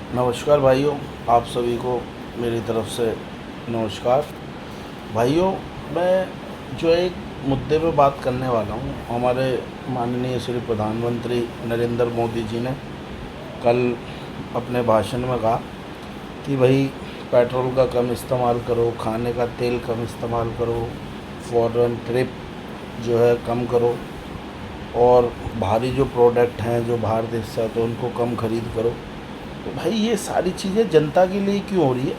नमस्कार भाइयों, आप सभी को मेरी तरफ से नमस्कार। भाइयों, मैं जो एक मुद्दे पे बात करने वाला हूँ, हमारे माननीय श्री प्रधानमंत्री नरेंद्र मोदी जी ने कल अपने भाषण में कहा कि भाई पेट्रोल का कम इस्तेमाल करो, खाने का तेल कम इस्तेमाल करो, फॉरेन ट्रिप जो है कम करो, और भारी जो प्रोडक्ट हैं जो बाहर देश से आते हैं उनको कम खरीद करो। तो भाई ये सारी चीज़ें जनता के लिए क्यों हो रही है?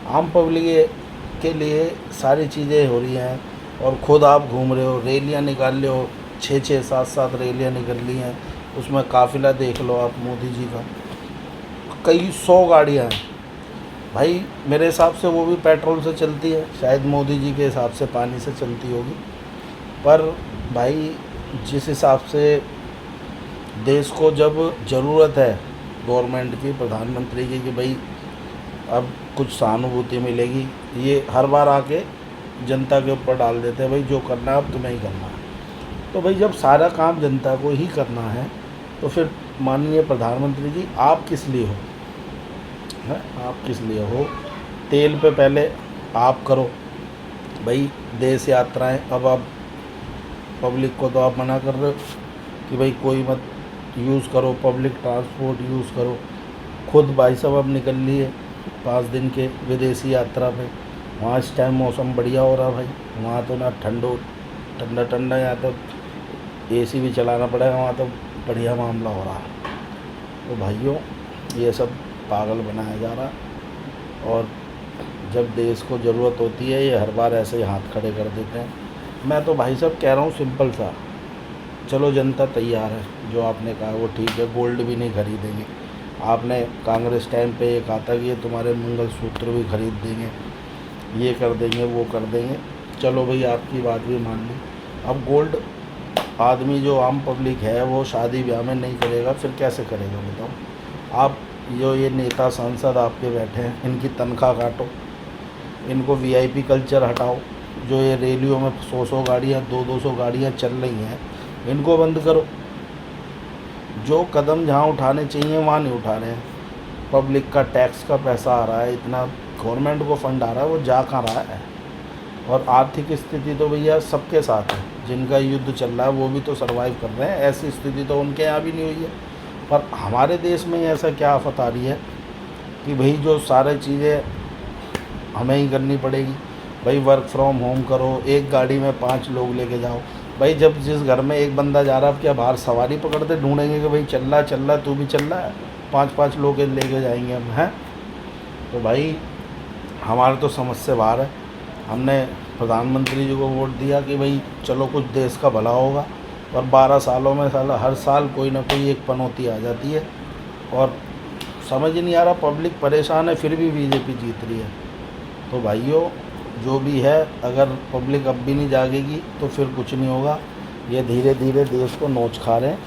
आम पब्लिक के लिए सारी चीज़ें हो रही हैं, और ख़ुद आप घूम रहे हो, रैलियाँ निकाल रहे हो, 6-6 7-7 रैलियाँ निकल ली हैं। उसमें काफ़िला देख लो आप मोदी जी का, कई 100 गाड़ियाँ हैं। भाई मेरे हिसाब से वो भी पेट्रोल से चलती है, शायद मोदी जी के हिसाब से पानी से चलती होगी। पर भाई जिस हिसाब से देश को जब ज़रूरत है गवर्नमेंट की, प्रधानमंत्री की, कि भाई अब कुछ सहानुभूति मिलेगी, ये हर बार आके जनता के ऊपर डाल देते हैं, भाई जो करना है अब तुम्हें ही करना है। तो भाई जब सारा काम जनता को ही करना है तो फिर माननीय प्रधानमंत्री जी आप किस लिए हो? हैं, आप किस लिए हो? तेल पे पहले आप करो भाई देश यात्राएं, अब आप पब्लिक को तो आप मना कर रहे हो कि भाई कोई मत यूज़ करो, पब्लिक ट्रांसपोर्ट यूज़ करो। खुद भाई साहब अब निकल लिए 5 दिन के विदेशी यात्रा पे। वहाँ इस टाइम मौसम बढ़िया हो रहा भाई, वहाँ तो ना ठंडा ठंडा, यहाँ तो एसी भी चलाना पड़ेगा, वहाँ तो बढ़िया मामला हो रहा है। तो भाइयों ये सब पागल बनाया जा रहा है, और जब देश को ज़रूरत होती है ये हर बार ऐसे ही हाथ खड़े कर देते हैं। मैं तो भाई साहब कह रहा हूँ सिंपल सा, चलो जनता तैयार है, जो आपने कहा वो ठीक है, गोल्ड भी नहीं खरीदेंगे। आपने कांग्रेस टाइम पे ये कहा था कि ये तुम्हारे मंगलसूत्र भी खरीद देंगे, ये कर देंगे, वो कर देंगे। चलो भाई आपकी बात भी मान ली। अब गोल्ड आदमी जो आम पब्लिक है वो शादी ब्याह में नहीं करेगा, फिर कैसे करेगा बताओ? आप जो ये नेता सांसद आपके बैठे हैं इनकी तनख्वाह काटो, इनको वीआईपी कल्चर हटाओ। जो ये रैलियों में 100-100 गाड़ियाँ, 200-200 गाड़ियाँ चल रही हैं, इनको बंद करो। जो कदम जहाँ उठाने चाहिए वहाँ नहीं उठा रहे हैं। पब्लिक का टैक्स का पैसा आ रहा है, इतना गवर्नमेंट को फंड आ रहा है, वो जा कहाँ रहा है? और आर्थिक स्थिति तो भैया सबके साथ है, जिनका युद्ध चल रहा है वो भी तो सरवाइव कर रहे हैं, ऐसी स्थिति तो उनके यहाँ भी नहीं हुई है। पर हमारे देश में ऐसा क्या आफत आ रही है कि भाई जो सारी चीज़ें हमें ही करनी पड़ेगी। भाई वर्क फ्रॉम होम करो, एक गाड़ी में 5 लोग लेके जाओ। भाई जब जिस घर में एक बंदा जा रहा है, अब क्या बाहर सवारी पकड़ते ढूंढेंगे कि भाई चल रहा तू भी चल रहा है, 5-5 लोग लेके जाएंगे हम, हैं? तो भाई हमारे तो समझ से बाहर है। हमने प्रधानमंत्री जी को वोट दिया कि भाई चलो कुछ देश का भला होगा, और 12 सालों में हर साल कोई ना कोई एक पनौती आ जाती है, और समझ ही नहीं आ रहा, पब्लिक परेशान है फिर भी बीजेपी जीत रही है। तो भाइयों जो भी है, अगर पब्लिक अब भी नहीं जागेगी तो फिर कुछ नहीं होगा। ये धीरे धीरे देश को नोच खा रहे हैं।